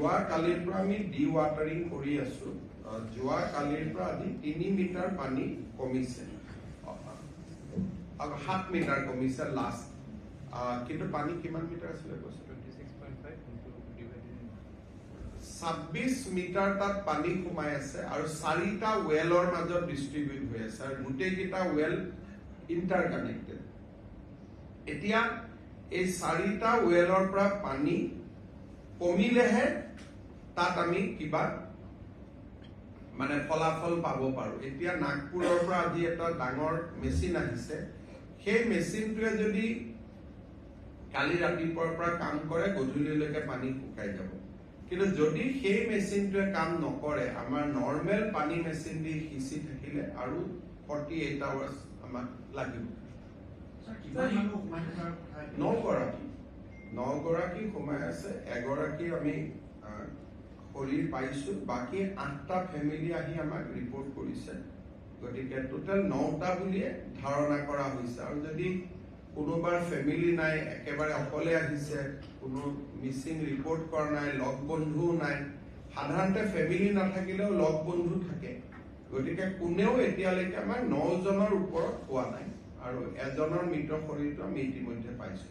যোৱা কালিৰ পৰা আমি ডি ৱাটাৰিং কৰি আছো যোৱা কালিৰ পৰা আজি 3 মিটাৰ পানী কমিছে আৰু 7 মিটাৰ কমিছে লাষ্ট কিন্তু পানী কিমান মিটাৰ আছিল কৈছে 26 মিটাৰ তাত পানী সোমাই আছে আৰু 4টা ওয়েলৰ মাজত ডিস্ট্ৰিবিউট হৈ আছে আৰু গোটেইকেইটা ওয়েল ইন্টাৰকানেক্টেড এতিয়া এই 4টা ওয়েলৰ পৰা পানী কমিলেহে তাত আমি কিবা মানে ফলাফল পাব পাৰো এতিয়া নাগপুৰৰ পৰা আজি এটা ডাঙৰ মেচিন আহিছে সেই মেচিনটোৱে যদি কালি ৰাতিপুৱাৰ পৰা কাম কৰে গধূলিলৈকে পানী শুকাই যাব কিন্তু যদি সেই মেচিনটোৱে কাম নকৰে আমাৰ নৰ্মেল পানী মেচিন দি হিচি থাকিলে আৰু 48 আৱাৰ্স আমাক লাগিব নগৰাকী সোমাই আছে এগৰাকী আমি শৰীৰ পাইছো বাকি 8টা ফ্যামিলি আহি আমাক ৰিপৰ্ট কৰিছে গতিকে টোটাল 9টা বুলিয়ে ধাৰণা কৰা হৈছে আৰু যদি কোনোবাৰ ফ্যামিলি নাই একেবাৰে অকলে আহিছে কোনো মিসিং ৰিপৰ্ট কৰা নাই লগ বন্ধু নাই সাধাৰণতে ফ্যামিলি নাথাকিলেও লগ বন্ধু থাকে গতিকে কোনেও এতিয়ালৈকে আমাৰ 9 জনৰ ওপৰত পোৱা নাই আৰু এজনৰ মৃত শৰীৰটো আমি ইতিমধ্যে পাইছো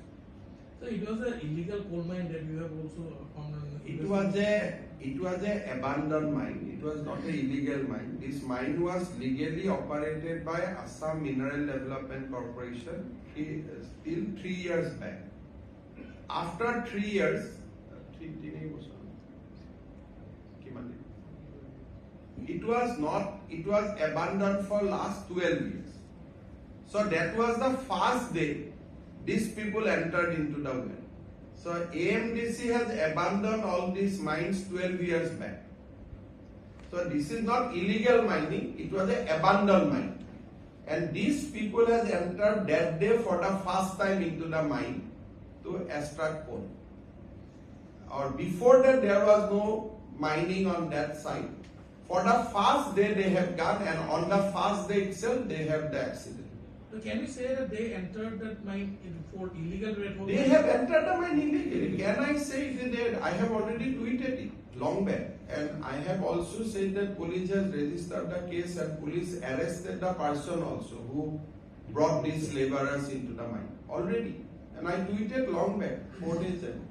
So it was an illegal coal mine that you have also found. It was a abandoned mine. It was not an illegal mine. This mine was legally operated by Assam Mineral Development Corporation till 3 years back. After 3 years, it was abandoned for last 12 years. So that was the first day these people entered into the well. So AMDC has abandoned all these mines 12 years back. So this is not illegal mining, it was an abandoned mine. And these people has entered that day for the first time into the mine to extract coal. Or before that there was no mining on that site. For the first day they have gone and on the first day itself they have the accident. So can we say that they entered that mine for illegal railroad? They have entered the mine illegally. Can I say that I have already tweeted it long back, and I have also said that police has registered the case and police arrested the person also who brought these laborers into the mine already, and I tweeted long back 4 days ago.